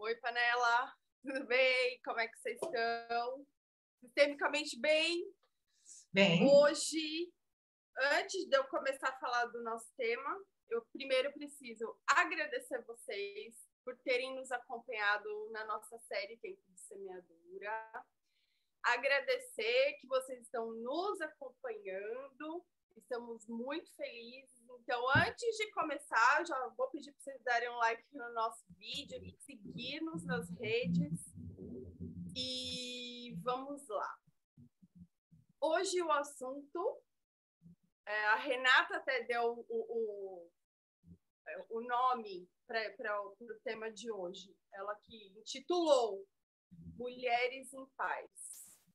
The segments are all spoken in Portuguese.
Oi, Panela, tudo bem? Como é que vocês estão? Sistemicamente bem? Bem. Hoje, antes de eu começar a falar do nosso tema, eu primeiro preciso agradecer vocês por terem nos acompanhado na nossa série Tempo de Semeadura. Agradecer que vocês estão nos acompanhando. Estamos muito felizes. Então, antes de começar, já vou pedir para vocês darem um like no nosso vídeo e seguir-nos nas redes. E vamos lá. Hoje o assunto, a Renata até deu o nome para o tema de hoje. Ela que intitulou Mulheres em Paz.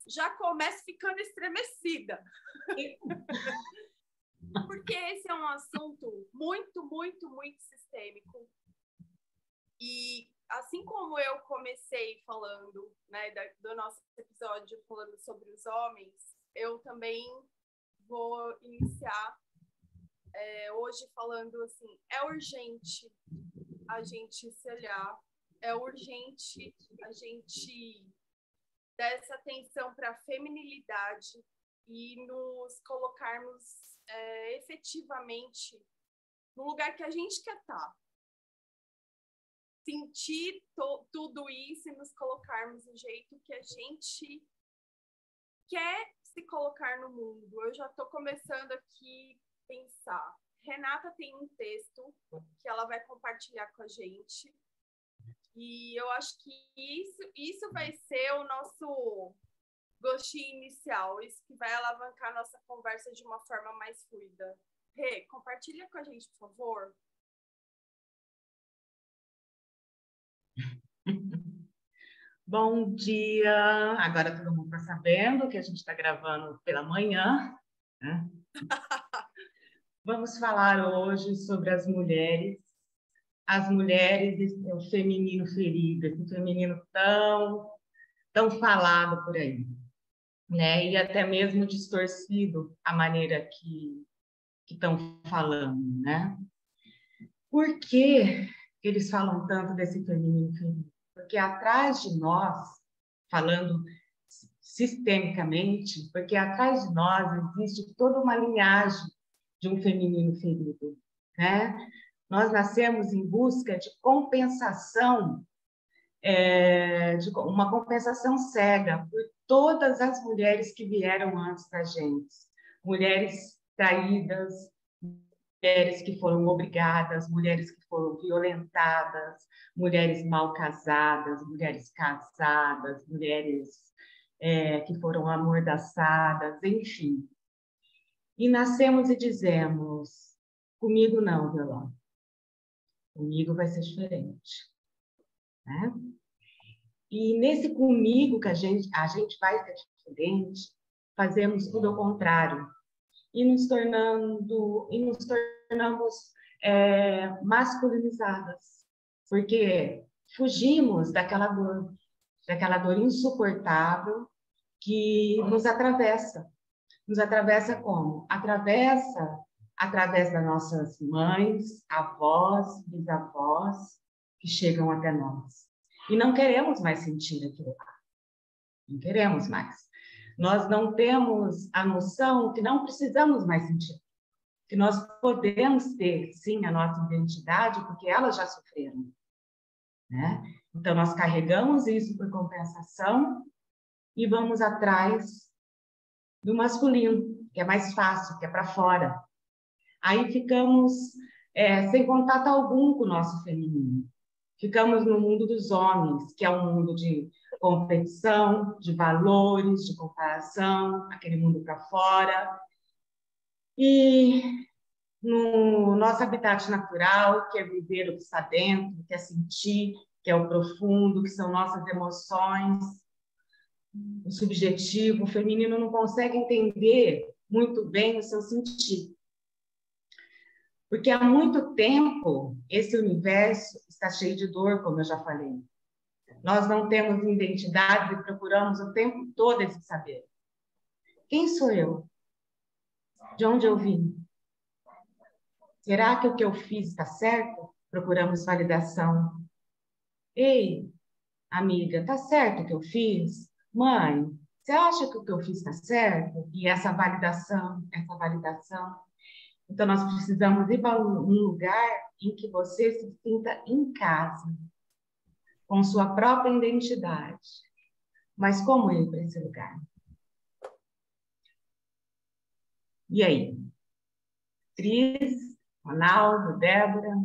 Já começo ficando estremecida. Porque esse é um assunto muito, muito, muito sistêmico. E assim como eu comecei falando, né, do nosso episódio falando sobre os homens, eu também vou iniciar hoje falando assim, é urgente a gente se olhar, é urgente a gente dar essa atenção para a feminilidade e nos colocarmos efetivamente no lugar que a gente quer estar. Sentir tudo isso e nos colocarmos do jeito que a gente quer se colocar no mundo. Eu já estou começando aqui a pensar. Renata tem um texto que ela vai compartilhar com a gente. E eu acho que isso vai ser o nosso gostinho inicial, isso que vai alavancar a nossa conversa de uma forma mais fluida. Rê, compartilha com a gente, por favor. Bom dia! Agora todo mundo está sabendo que a gente está gravando pela manhã, né? Vamos falar hoje sobre as mulheres e o feminino ferido, esse feminino tão falado por aí, né? E até mesmo distorcido a maneira que estão falando, né? Por que eles falam tanto desse feminino ferido? Porque atrás de nós, falando sistemicamente, porque atrás de nós existe toda uma linhagem de um feminino ferido, né? Nós nascemos em busca de compensação, de uma compensação cega por todas as mulheres que vieram antes da gente, mulheres traídas, mulheres que foram obrigadas, mulheres que foram violentadas, mulheres mal casadas, mulheres casadas, mulheres que foram amordaçadas, enfim. E nascemos e dizemos, comigo não, violão. Comigo vai ser diferente. Né? E nesse comigo que a gente vai ser diferente, fazemos tudo ao contrário. E nos tornamos masculinizadas, porque fugimos daquela dor insuportável que nos atravessa. Nos atravessa como? Através das nossas mães, avós, bisavós, que chegam até nós. E não queremos mais sentir aquilo lá. Não queremos mais. Nós não temos a noção que não precisamos mais sentir. Que nós podemos ter, sim, a nossa identidade, porque elas já sofreram. Né? Então, nós carregamos isso por compensação e vamos atrás do masculino, que é mais fácil, que é para fora. Aí ficamos sem contato algum com o nosso feminino. Ficamos no mundo dos homens, que é um mundo de competição, de valores, de comparação, aquele mundo para fora. E no nosso habitat natural, que é viver o que está dentro, que é sentir, que é o profundo, que são nossas emoções, o subjetivo, o feminino não consegue entender muito bem o seu sentir. Porque há muito tempo esse universo está cheio de dor, como eu já falei. Nós não temos identidade e procuramos o tempo todo esse saber. Quem sou eu? De onde eu vim? Será que o que eu fiz está certo? Procuramos validação. Ei, amiga, tá certo o que eu fiz? Mãe, você acha que o que eu fiz está certo? E essa validação, essa validação. Então, nós precisamos ir para um lugar em que você se sinta em casa, com sua própria identidade. Mas como ir para esse lugar? E aí? Cris, Ronaldo, Débora?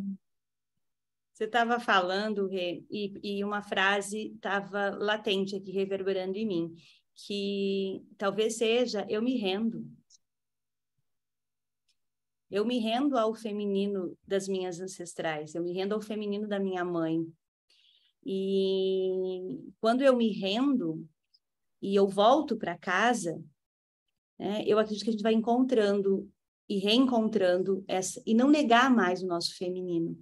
Você estava falando, Rê, e uma frase estava latente aqui, reverberando em mim, que talvez seja, eu me rendo. Eu me rendo ao feminino das minhas ancestrais, eu me rendo ao feminino da minha mãe. E quando eu me rendo e eu volto para casa, né, eu acredito que a gente vai encontrando e reencontrando essa, e não negar mais o nosso feminino.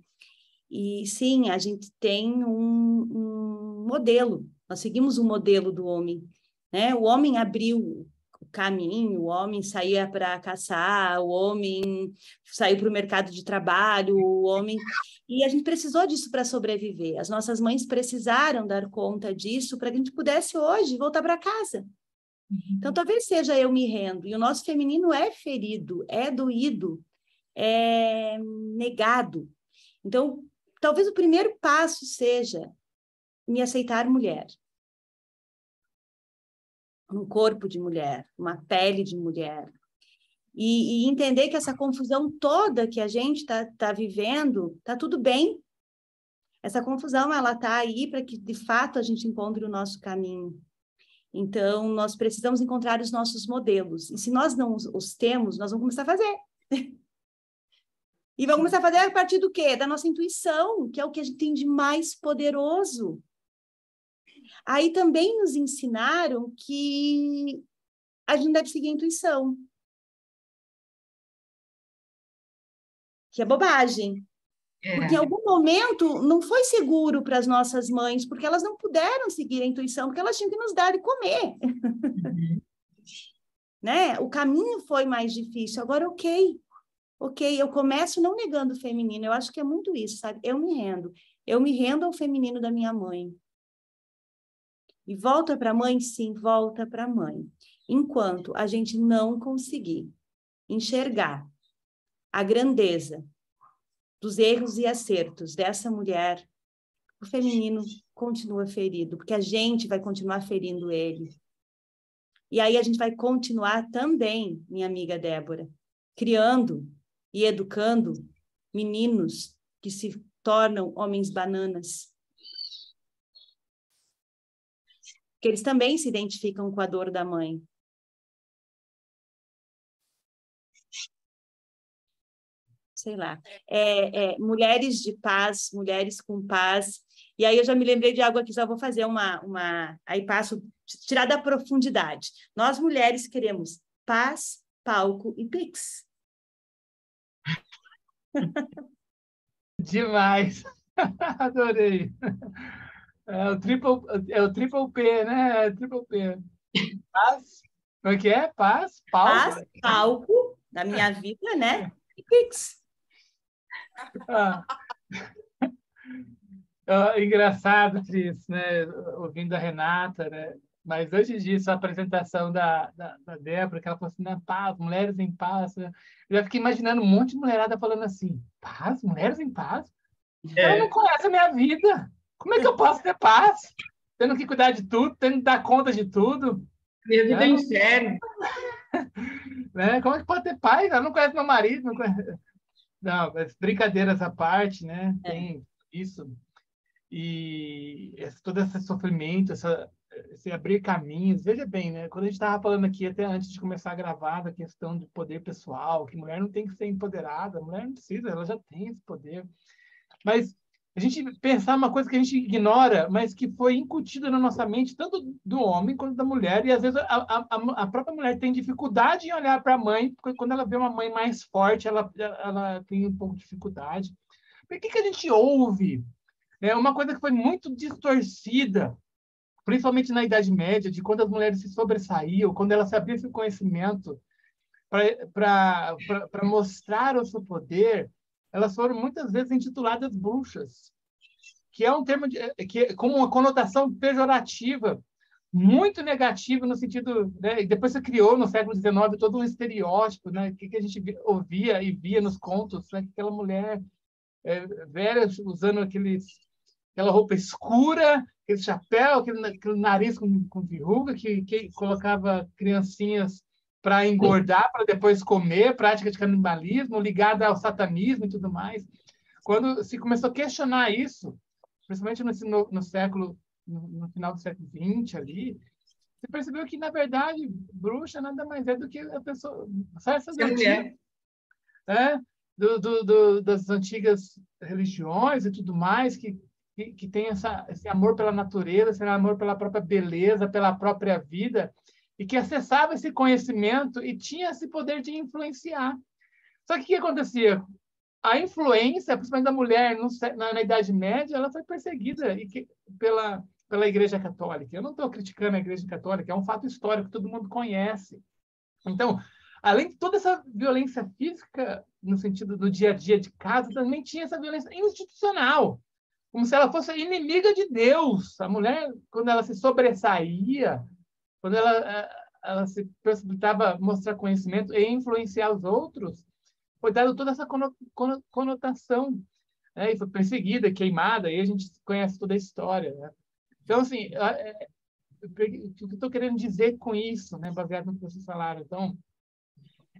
E sim, a gente tem um modelo, nós seguimos um modelo do homem, né? O homem abriu o caminho, o homem saía para caçar, o homem saiu para o mercado de trabalho, o homem... E a gente precisou disso para sobreviver. As nossas mães precisaram dar conta disso para que a gente pudesse hoje voltar para casa. Então, talvez seja eu me rendo. E o nosso feminino é ferido, é doído, é negado. Então, talvez o primeiro passo seja me aceitar mulher. Um corpo de mulher, uma pele de mulher. E entender que essa confusão toda que a gente tá vivendo, tá tudo bem. Essa confusão, ela tá aí para que, de fato, a gente encontre o nosso caminho. Então, nós precisamos encontrar os nossos modelos. E se nós não os temos, nós vamos começar a fazer. E vamos começar a fazer a partir do quê? Da nossa intuição, que é o que a gente tem de mais poderoso. Aí também nos ensinaram que a gente deve seguir a intuição. Que é bobagem. Porque em algum momento não foi seguro para as nossas mães, porque elas não puderam seguir a intuição, porque elas tinham que nos dar de comer. Né? O caminho foi mais difícil. Agora, ok, eu começo não negando o feminino. Eu acho que é muito isso, sabe? Eu me rendo ao feminino da minha mãe. E volta para a mãe? Sim, volta para a mãe. Enquanto a gente não conseguir enxergar a grandeza dos erros e acertos dessa mulher, o feminino continua ferido, porque a gente vai continuar ferindo ele. E aí a gente vai continuar também, minha amiga Débora, criando e educando meninos que se tornam homens bananas. Que eles também se identificam com a dor da mãe. Sei lá. Mulheres de paz, mulheres com paz. E aí eu já me lembrei de algo aqui, já vou fazer aí passo, tirar da profundidade. Nós, mulheres, queremos paz, palco e pix. Demais. Adorei. É o triple P, né? Triple P. Paz. Como é que é? Paz, palco. Paz, palco, na minha vida, né? E pix. Engraçado, Cris, né? Ouvindo a Renata, né? Mas antes disso, a apresentação da Débora, que ela falou assim, né? Paz, mulheres em paz. Né? Eu já fiquei imaginando um monte de mulherada falando assim, paz, mulheres em paz? Ela não conhece a minha vida. Como é que eu posso ter paz? Tendo que cuidar de tudo, tendo que dar conta de tudo. Minha vida é inferno. Né? Como é que pode ter paz? Ela não conhece meu marido. Não, conhece... não, mas brincadeiras à parte, né? Tem isso. E todo esse sofrimento, esse abrir caminhos. Veja bem, né? Quando a gente estava falando aqui, até antes de começar a gravar, da questão do poder pessoal, que mulher não tem que ser empoderada, a mulher não precisa, ela já tem esse poder. Mas a gente pensar uma coisa que a gente ignora, mas que foi incutida na nossa mente, tanto do homem quanto da mulher, e às vezes a própria mulher tem dificuldade em olhar para a mãe, porque quando ela vê uma mãe mais forte, ela tem um pouco de dificuldade. Por que a gente ouve? É uma coisa que foi muito distorcida, principalmente na Idade Média, de quando as mulheres se sobressaíam, quando elas sabiam esse conhecimento para mostrar o seu poder, elas foram muitas vezes intituladas bruxas, que é um termo com uma conotação pejorativa, muito negativa no sentido, né? E depois você criou no século XIX todo um estereótipo, né? Que a gente ouvia e via nos contos, né? Aquela mulher velha usando aquela roupa escura, aquele chapéu, aquele nariz com verruga, que colocava criancinhas para engordar, para depois comer, prática de canibalismo, ligada ao satanismo e tudo mais. Quando se começou a questionar isso, principalmente no final do século XX ali, você percebeu que, na verdade, bruxa nada mais é do que a pessoa, essas antigas, das antigas religiões e tudo mais, que tem esse amor pela natureza, esse amor pela própria beleza, pela própria vida, e que acessava esse conhecimento e tinha esse poder de influenciar. Só que o que acontecia? A influência, principalmente da mulher na Idade Média, ela foi perseguida pela Igreja Católica. Eu não estou criticando a Igreja Católica, é um fato histórico que todo mundo conhece. Então, além de toda essa violência física, no sentido do dia a dia de casa, também tinha essa violência institucional, como se ela fosse inimiga de Deus. A mulher, quando ela se sobressaía, quando ela se possibilitava mostrar conhecimento e influenciar os outros, foi dado toda essa conotação, né? E foi perseguida, queimada, e a gente conhece toda a história, né? Então, assim, o que eu estou querendo dizer com isso, né, baseado no que vocês falaram? Então,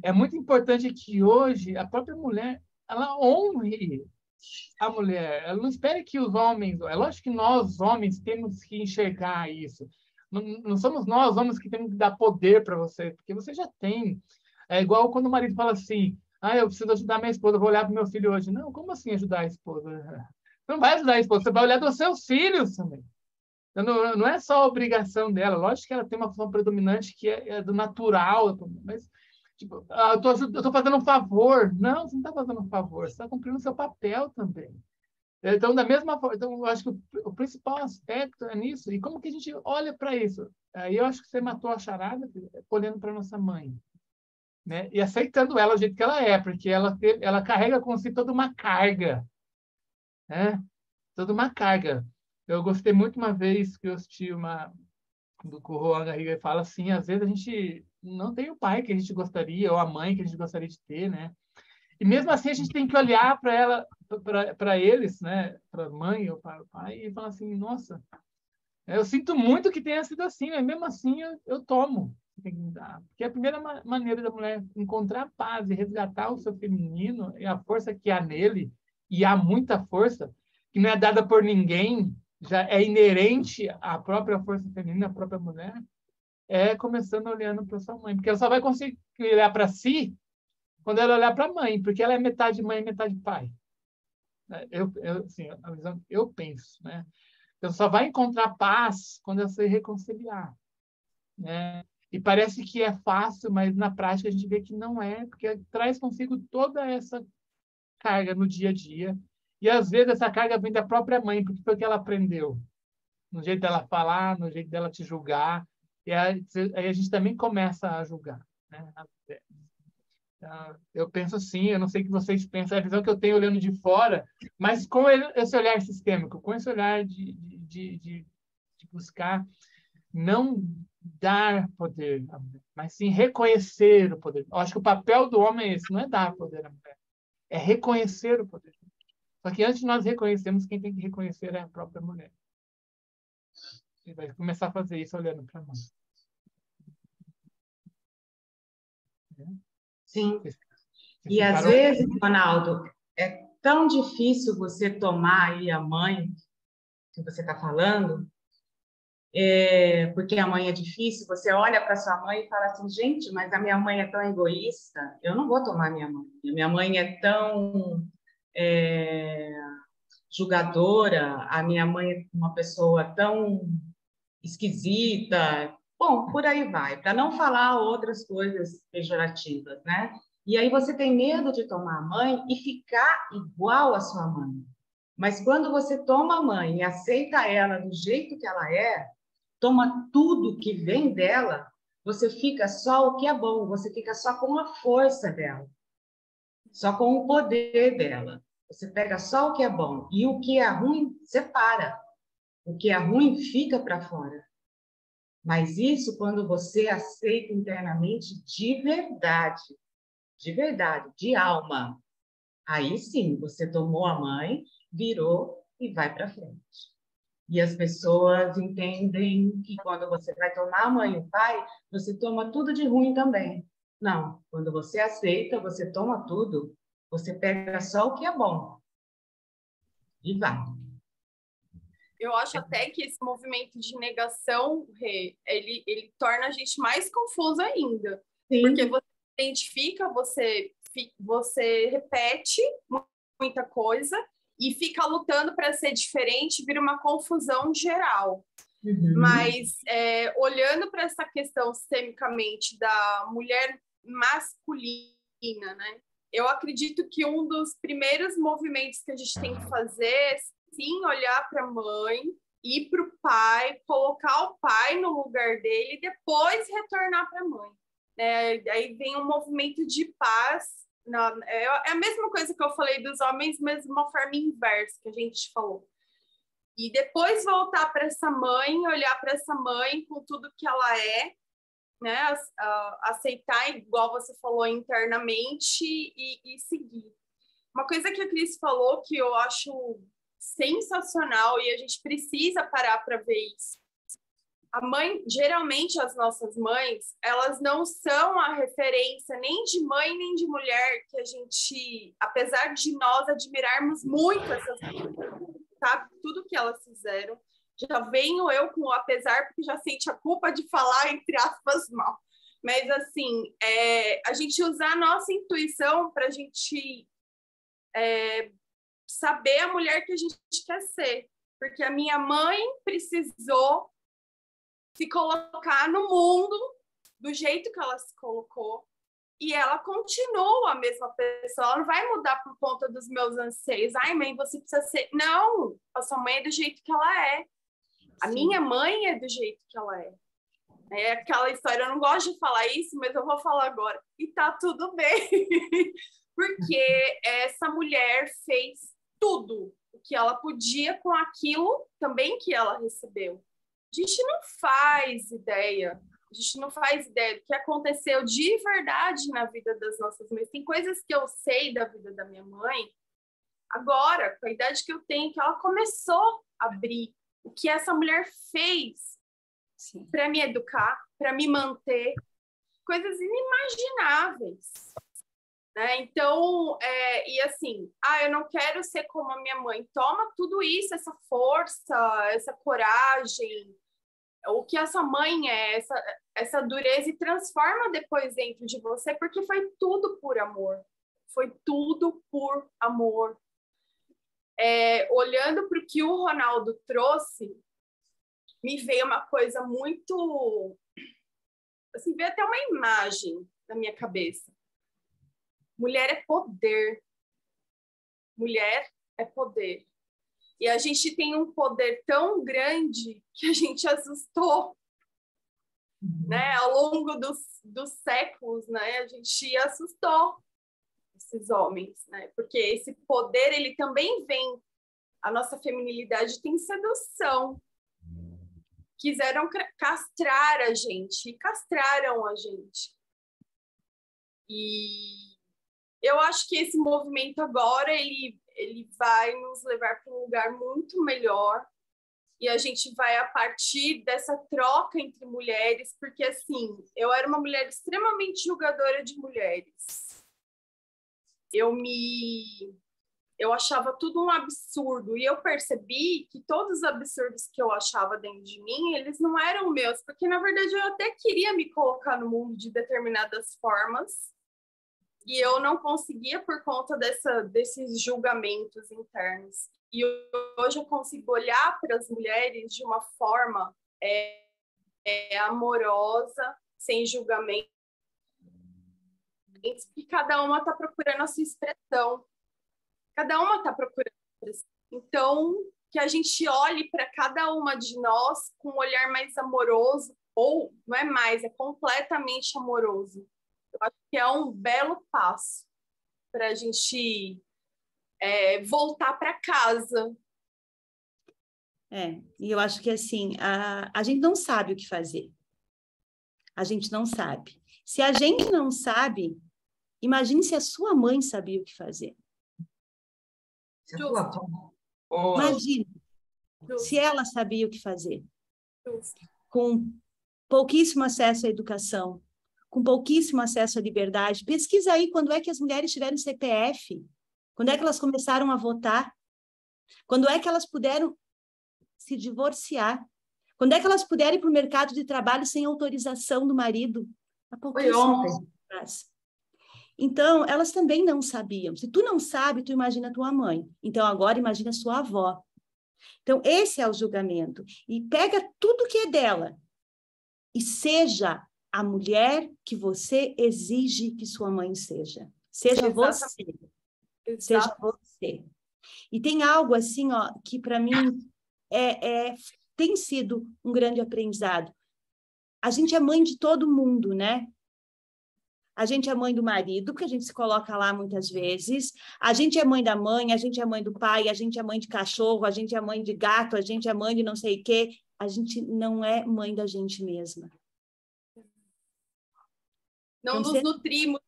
é muito importante que hoje a própria mulher ela honre a mulher. Ela não espere que os homens... É lógico que nós, homens, temos que enxergar isso. Não somos nós, homens, que temos que dar poder para você, porque você já tem. É igual quando o marido fala assim, eu preciso ajudar minha esposa, eu vou olhar para o meu filho hoje. Não, como assim ajudar a esposa? Você não vai ajudar a esposa, você vai olhar dos seus filhos também. Não é só a obrigação dela. Lógico que ela tem uma função predominante que é do natural, mas tipo, eu estou fazendo um favor. Não, você não está fazendo um favor, você está cumprindo o seu papel também. Então, da mesma forma, então, eu acho que o principal aspecto é nisso. E como que a gente olha para isso? Aí eu acho que você matou a charada olhando para nossa mãe, né? E aceitando ela do jeito que ela é, porque ela carrega com si toda uma carga, né? Toda uma carga. Eu gostei muito uma vez que eu assisti do Juan Garriga, fala assim, às vezes a gente não tem o pai que a gente gostaria, ou a mãe que a gente gostaria de ter, né? E mesmo assim a gente tem que olhar para eles, né? Para a mãe ou para o pai, e falar assim, nossa, eu sinto muito que tenha sido assim, mas mesmo assim eu tomo. Tem que me dar. Porque a primeira maneira da mulher encontrar paz e resgatar o seu feminino e a força que há nele, e há muita força, que não é dada por ninguém, já é inerente à própria força feminina, à própria mulher, é começando olhando para sua mãe. Porque ela só vai conseguir olhar para si quando ela olhar para a mãe, porque ela é metade mãe e metade pai. Assim, a visão que eu penso, né? Então, só vai encontrar paz quando ela se reconciliar, né? E parece que é fácil, mas na prática a gente vê que não é, porque traz consigo toda essa carga no dia a dia. E às vezes essa carga vem da própria mãe, porque foi o que ela aprendeu. No jeito dela falar, no jeito dela te julgar. E aí a gente também começa a julgar, né? Eu penso assim, eu não sei o que vocês pensam, é a visão que eu tenho olhando de fora, mas com esse olhar sistêmico, com esse olhar de buscar não dar poder à mulher, mas sim reconhecer o poder. Eu acho que o papel do homem é esse, não é dar poder à mulher, é reconhecer o poder. Só que antes de nós reconhecermos, quem tem que reconhecer é a própria mulher. E vai começar a fazer isso olhando para a mãe. Sim. E às vezes, Ronaldo, é tão difícil você tomar aí a mãe que você está falando, porque a mãe é difícil. Você olha para sua mãe e fala assim, gente, mas a minha mãe é tão egoísta, eu não vou tomar minha mãe. Minha mãe é tão julgadora, a minha mãe é uma pessoa tão esquisita. Bom, por aí vai, para não falar outras coisas pejorativas, né? E aí você tem medo de tomar a mãe e ficar igual à sua mãe. Mas quando você toma a mãe e aceita ela do jeito que ela é, toma tudo que vem dela, você fica só o que é bom, você fica só com a força dela, só com o poder dela. Você pega só o que é bom e o que é ruim, separa. O que é ruim fica para fora. Mas isso quando você aceita internamente de verdade, de alma. Aí sim, você tomou a mãe, virou e vai para frente. E as pessoas entendem que quando você vai tomar a mãe e o pai, você toma tudo de ruim também. Não, quando você aceita, você toma tudo, você pega só o que é bom e vai. Eu acho até que esse movimento de negação, Rê, ele torna a gente mais confuso ainda. Sim. Porque você identifica, você repete muita coisa e fica lutando para ser diferente, vira uma confusão geral. Uhum. Mas olhando para essa questão sistemicamente da mulher masculina, né? Eu acredito que um dos primeiros movimentos que a gente tem que fazer é sim olhar para a mãe, ir para o pai, colocar o pai no lugar dele e depois retornar para a mãe. Aí vem um movimento de paz. É a mesma coisa que eu falei dos homens, mas de uma forma inversa que a gente falou. E depois voltar para essa mãe, olhar para essa mãe com tudo que ela é, né? Aceitar, igual você falou, internamente e seguir. Uma coisa que a Cris falou que eu acho sensacional e a gente precisa parar para ver isso. A mãe, geralmente as nossas mães, elas não são a referência nem de mãe nem de mulher que a gente, apesar de nós admirarmos muito essas mulheres, sabe? Tudo que elas fizeram. Já venho eu com o apesar, porque já sente a culpa de falar, entre aspas, mal. Mas, assim, a gente usar a nossa intuição para a gente saber a mulher que a gente quer ser. Porque a minha mãe precisou se colocar no mundo do jeito que ela se colocou e ela continua a mesma pessoa. Ela não vai mudar por conta dos meus anseios. Ai, mãe, você precisa ser... Não, a sua mãe é do jeito que ela é. A minha mãe é do jeito que ela é. É aquela história, eu não gosto de falar isso, mas eu vou falar agora. E tá tudo bem. Porque essa mulher fez tudo o que ela podia com aquilo também que ela recebeu. A gente não faz ideia do que aconteceu de verdade na vida das nossas mães. Tem coisas que eu sei da vida da minha mãe, agora, com a idade que eu tenho, que ela começou a abrir o que essa mulher fez para me educar, para me manter, coisas inimagináveis. Né? Então, e assim, eu não quero ser como a minha mãe. Toma tudo isso, essa força, essa coragem, o que essa mãe é, essa dureza, e transforma depois dentro de você, porque foi tudo por amor. Foi tudo por amor. Olhando para o que o Ronaldo trouxe, me veio uma coisa muito... Assim, veio até uma imagem na minha cabeça. Mulher é poder. Mulher é poder. E a gente tem um poder tão grande que a gente assustou, né? Ao longo dos séculos, né? A gente assustou esses homens, né? Porque esse poder, ele também vem... A nossa feminilidade tem sedução. Quiseram castrar a gente, e castraram a gente. E eu acho que esse movimento agora, ele vai nos levar para um lugar muito melhor, e a gente vai, a partir dessa troca entre mulheres, porque, assim, eu era uma mulher extremamente julgadora de mulheres. Eu achava tudo um absurdo, e eu percebi que todos os absurdos que eu achava dentro de mim, eles não eram meus, porque, na verdade, eu até queria me colocar no mundo de determinadas formas, e eu não conseguia por conta desses julgamentos internos. E hoje eu consigo olhar para as mulheres de uma forma amorosa, sem julgamento, e cada uma está procurando a sua expressão. Cada uma está procurando. Então, que a gente olhe para cada uma de nós com um olhar mais amoroso, ou não é mais, é completamente amoroso. Eu acho que é um belo passo para a gente voltar para casa. E eu acho que assim, a gente não sabe o que fazer. A gente não sabe. Se a gente não sabe, imagine se a sua mãe sabia o que fazer. Imagine se ela sabia o que fazer. Com pouquíssimo acesso à educação, com pouquíssimo acesso à liberdade. Pesquisa aí quando é que as mulheres tiveram CPF, quando é que elas começaram a votar, quando é que elas puderam se divorciar, quando é que elas puderam ir para o mercado de trabalho sem autorização do marido. Há pouquíssimo tempo atrás. Então, elas também não sabiam. Se tu não sabe, tu imagina a tua mãe. Então, agora imagina a sua avó. Então, esse é o julgamento. E pega tudo que é dela e seja a mulher que você exige que sua mãe seja. Seja você. Seja você. E tem algo assim, ó, que para mim tem sido um grande aprendizado. A gente é mãe de todo mundo, né? A gente é mãe do marido, porque a gente se coloca lá muitas vezes. A gente é mãe da mãe, a gente é mãe do pai, a gente é mãe de cachorro, a gente é mãe de gato, a gente é mãe de não sei o quê. A gente não é mãe da gente mesma. Não então, nos nutrimos.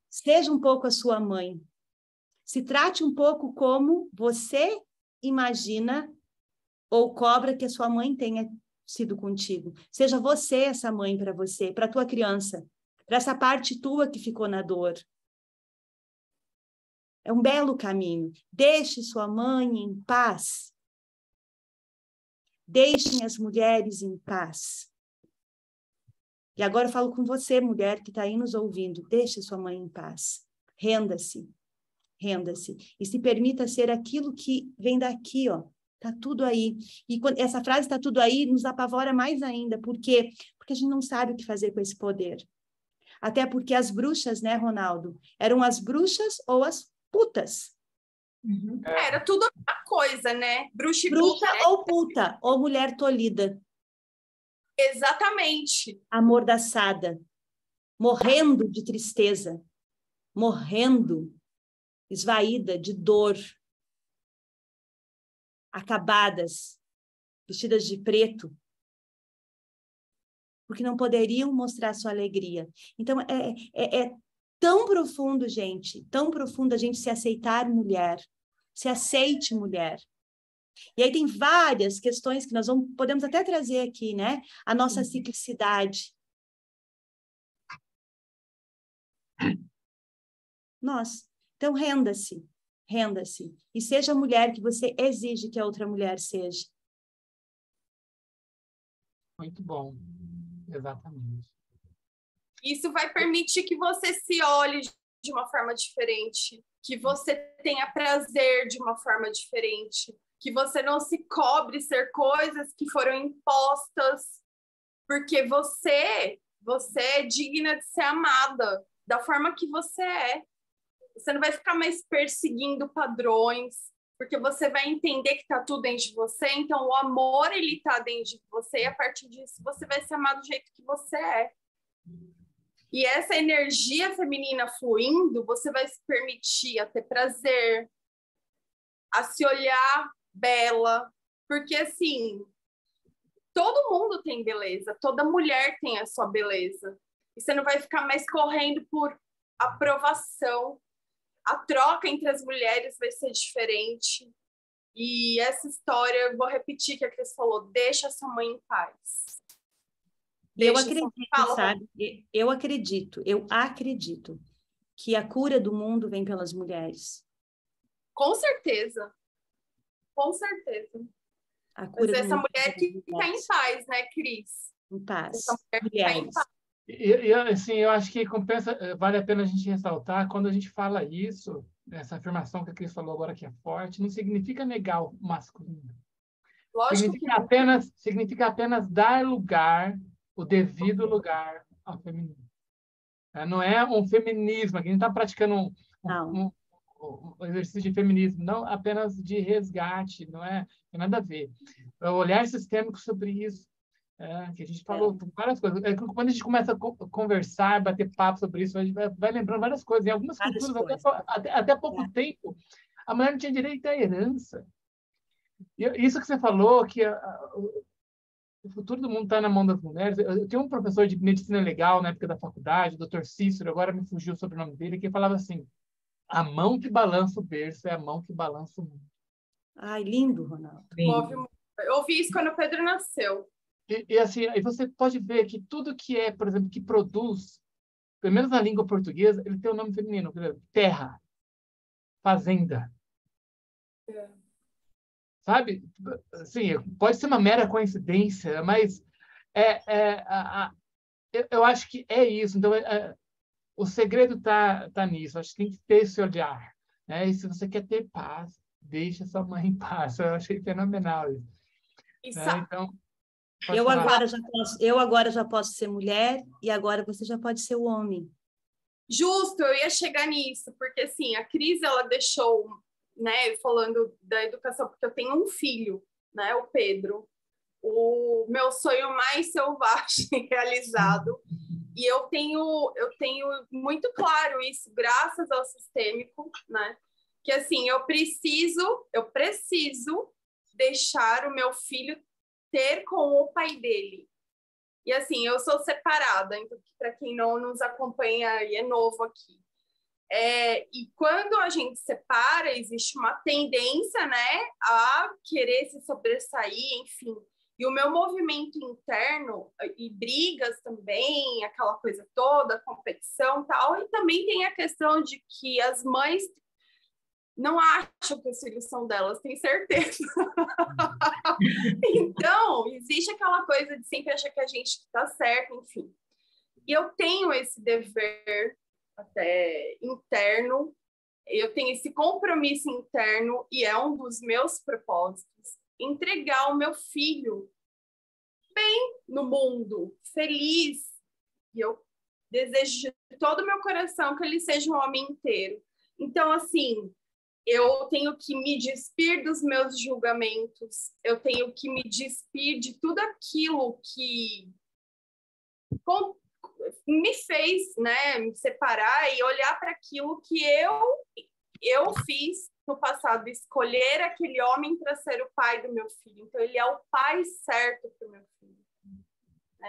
Seja um pouco a sua mãe. Se trate um pouco como você imagina ou cobra que a sua mãe tenha sido contigo. Seja você essa mãe para você, para a tua criança, para essa parte tua que ficou na dor. É um belo caminho. Deixe sua mãe em paz. Deixem as mulheres em paz. E agora eu falo com você, mulher que está aí nos ouvindo. Deixe sua mãe em paz. Renda-se. Renda-se. E se permita ser aquilo que vem daqui, ó. Tá tudo aí. E quando essa frase "tá tudo aí" nos apavora mais ainda. Por quê? Porque a gente não sabe o que fazer com esse poder. Até porque as bruxas, né, Ronaldo? Eram as bruxas ou as putas. Uhum. Era tudo a mesma coisa, né? Bruxa ou puta, ou mulher tolhida. Exatamente. Amordaçada. Morrendo de tristeza. Morrendo. Esvaída de dor. Acabadas, vestidas de preto, porque não poderiam mostrar sua alegria. Então, é tão profundo, gente, tão profundo a gente se aceitar mulher, se aceite mulher. E aí tem várias questões que nós podemos até trazer aqui, né? A nossa ciclicidade. Então, renda-se. Renda-se. E seja a mulher que você exige que a outra mulher seja. Muito bom. Exatamente. Isso vai permitir que você se olhe de uma forma diferente, que você tenha prazer de uma forma diferente, que você não se cobre ser coisas que foram impostas, porque você é digna de ser amada da forma que você é. Você não vai ficar mais perseguindo padrões, porque você vai entender que está tudo dentro de você, então o amor, ele está dentro de você, e a partir disso você vai se amar do jeito que você é. E essa energia feminina fluindo, você vai se permitir a ter prazer, a se olhar bela, porque assim, todo mundo tem beleza, toda mulher tem a sua beleza, e você não vai ficar mais correndo por aprovação. A troca entre as mulheres vai ser diferente. E essa história, eu vou repetir que a Cris falou, deixa a sua mãe em paz. Eu acredito, sabe? Eu acredito que a cura do mundo vem pelas mulheres. Com certeza. Com certeza. A cura Mas essa mulher que está em paz, né, Cris? Em paz. Essa mulher que está em paz. Assim, eu acho que vale a pena a gente ressaltar, quando a gente fala isso, essa afirmação que a Cris falou agora que é forte, não significa negar o masculino. Lógico significa apenas dar lugar, o devido lugar ao feminino. Não é um feminismo, aqui a gente está praticando um exercício de feminismo, não apenas de resgate, não tem nada a ver. É o olhar sistêmico sobre isso. Que a gente falou várias coisas. Quando a gente começa a conversar, bater papo sobre isso, a gente vai lembrando várias coisas. Em algumas culturas, até pouco tempo, A mulher não tinha direito à herança. E isso que você falou, que o futuro do mundo está na mão das mulheres. Eu tenho um professor de medicina legal na época da faculdade, o Dr. Cícero, agora me fugiu o sobrenome dele, que falava assim: a mão que balança o berço é a mão que balança o mundo. Ai, lindo, Ronaldo. Move muito. Eu ouvi isso quando o Pedro nasceu. E assim, aí você pode ver que tudo que é, por exemplo, que produz, pelo menos na língua portuguesa, ele tem um nome feminino: terra, fazenda. Sabe? Assim, pode ser uma mera coincidência, mas eu acho que é isso. Então, o segredo tá nisso. Acho que tem que ter esse olhar, né? E se você quer ter paz, deixa sua mãe em paz. Eu achei fenomenal isso. Né? Então, eu agora já posso ser mulher e agora você já pode ser o homem. Justo, eu ia chegar nisso, porque assim, a Cris, ela deixou, né, falando da educação, porque eu tenho um filho, né, o Pedro, o meu sonho mais selvagem realizado, e eu tenho muito claro isso, graças ao sistêmico, né, que assim, eu preciso deixar o meu filho ter com o pai dele. E assim, eu sou separada, então, para quem não nos acompanha e é novo aqui. E quando a gente separa, existe uma tendência, né, a querer se sobressair, enfim. E o meu movimento interno, e brigas também, aquela coisa toda, competição e tal, e também tem a questão de que as mães não acham que os filhos são delas, tenho certeza. Então, existe aquela coisa de sempre achar que a gente está certo, enfim. E eu tenho esse dever até interno, eu tenho esse compromisso interno, e é um dos meus propósitos, entregar o meu filho bem no mundo, feliz. E eu desejo de todo o meu coração que ele seja um homem inteiro. Então, assim, eu tenho que me despir dos meus julgamentos, eu tenho que me despir de tudo aquilo que me fez, né, me separar e olhar para aquilo que eu fiz no passado, escolher aquele homem para ser o pai do meu filho. Então, ele é o pai certo para o meu filho.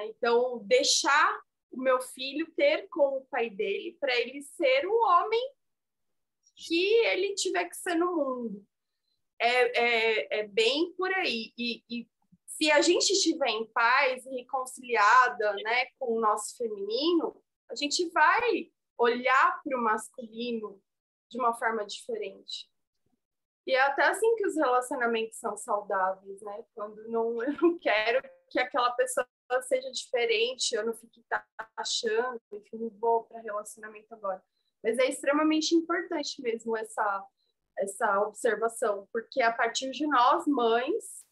Então, deixar o meu filho ter com o pai dele, para ele ser o homem que ele tiver que ser no mundo. É bem por aí. E se a gente estiver em paz e reconciliada, né, com o nosso feminino, a gente vai olhar para o masculino de uma forma diferente. E é até assim que os relacionamentos são saudáveis, né? Quando eu não quero que aquela pessoa seja diferente, eu não fique achando, enfim, não vou para relacionamento agora. Mas é extremamente importante mesmo essa observação, porque a partir de nós, mães,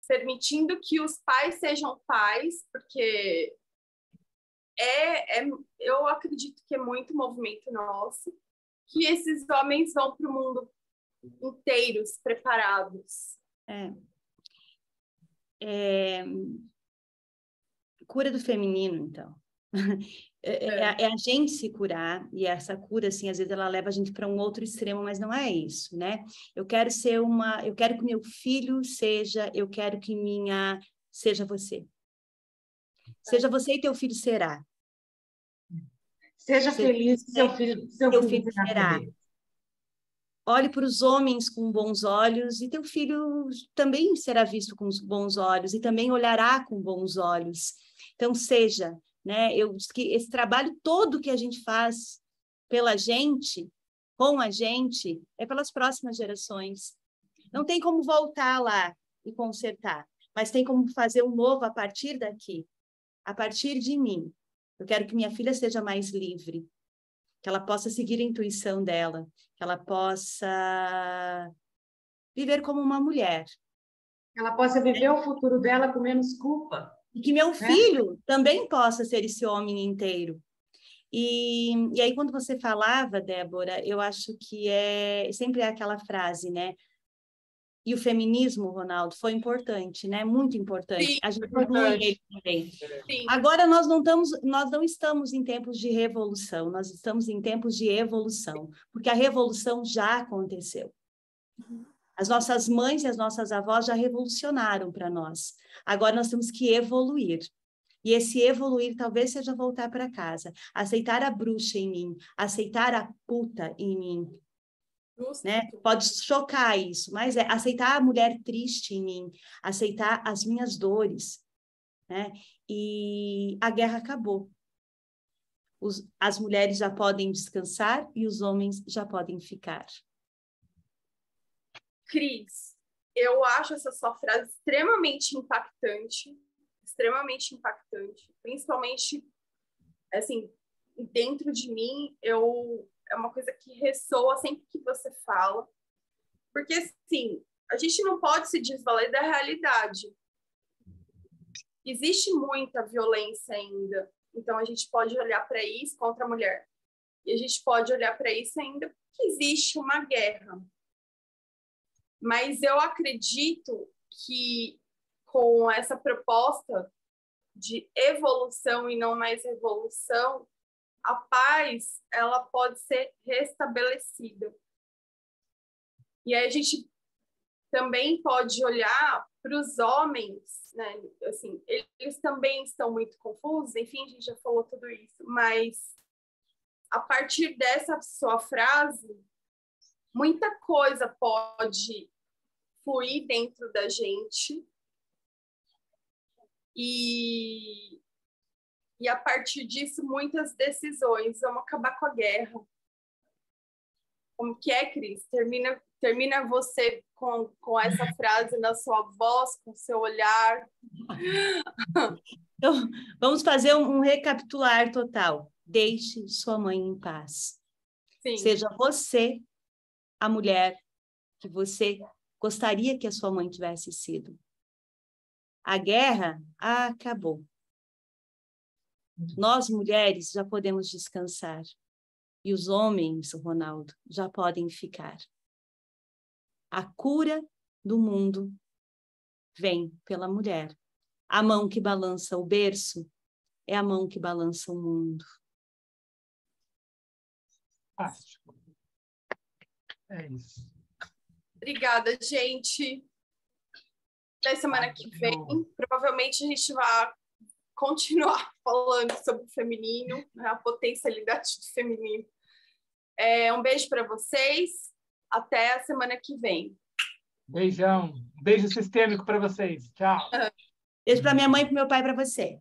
permitindo que os pais sejam pais, porque eu acredito que é muito movimento nosso, que esses homens vão para o mundo inteiros, preparados. Cura do feminino, então. É a gente se curar, e essa cura, assim, às vezes ela leva a gente para um outro extremo, mas não é isso, né? Eu quero que meu filho seja, eu quero que seja você. Seja você e teu filho será. Seja feliz, seu filho será. Olhe para os homens com bons olhos e teu filho também será visto com bons olhos e também olhará com bons olhos. Então, seja, né? Eu digo que esse trabalho todo que a gente faz pela gente, com a gente, é pelas próximas gerações. Não tem como voltar lá e consertar, mas tem como fazer um novo a partir daqui, a partir de mim. Eu quero que minha filha seja mais livre, que ela possa seguir a intuição dela, que ela possa viver como uma mulher. Ela possa viver o futuro dela com menos culpa. E que meu filho também possa ser esse homem inteiro. E aí, quando você falava, Débora, eu acho que sempre é aquela frase, né? E o feminismo, Ronaldo, foi importante, né? Muito importante. Sim, a gente inclui ele também. sim. Agora nós não estamos em tempos de revolução, nós estamos em tempos de evolução, porque a revolução já aconteceu. As nossas mães e as nossas avós já revolucionaram para nós. Agora nós temos que evoluir. E esse evoluir talvez seja voltar para casa, aceitar a bruxa em mim, aceitar a puta em mim. Né? Pode chocar isso, mas é aceitar a mulher triste em mim, aceitar as minhas dores, né? E a guerra acabou. As mulheres já podem descansar e os homens já podem ficar. Cris, eu acho essa sua frase extremamente impactante, principalmente, assim, dentro de mim, é uma coisa que ressoa sempre que você fala, porque, assim, a gente não pode se desvaler da realidade. Existe muita violência ainda, então a gente pode olhar para isso contra a mulher, e a gente pode olhar para isso ainda porque existe uma guerra. Mas eu acredito que com essa proposta de evolução e não mais revolução, a paz, ela pode ser restabelecida. E aí a gente também pode olhar para os homens, né? Assim, eles também estão muito confusos, enfim, a gente já falou tudo isso, mas a partir dessa sua frase, muita coisa pode fluir dentro da gente e a partir disso, muitas decisões. Vamos acabar com a guerra. Como que é, Cris? Termina você com essa frase na sua voz, com o seu olhar. Então, vamos fazer um recapitular total. Deixe sua mãe em paz. Sim. Seja você a mulher que você gostaria que a sua mãe tivesse sido. A guerra acabou. Nós, mulheres, já podemos descansar. E os homens, Ronaldo, já podem ficar. A cura do mundo vem pela mulher. A mão que balança o berço é a mão que balança o mundo. Fantástico. É isso. Obrigada, gente. Até semana que vem. Provavelmente a gente vai continuar falando sobre o feminino, né, a potencialidade do feminino. Um beijo para vocês. Até a semana que vem. Beijão. Beijo sistêmico para vocês. Tchau. Beijo para minha mãe e para meu pai, para você.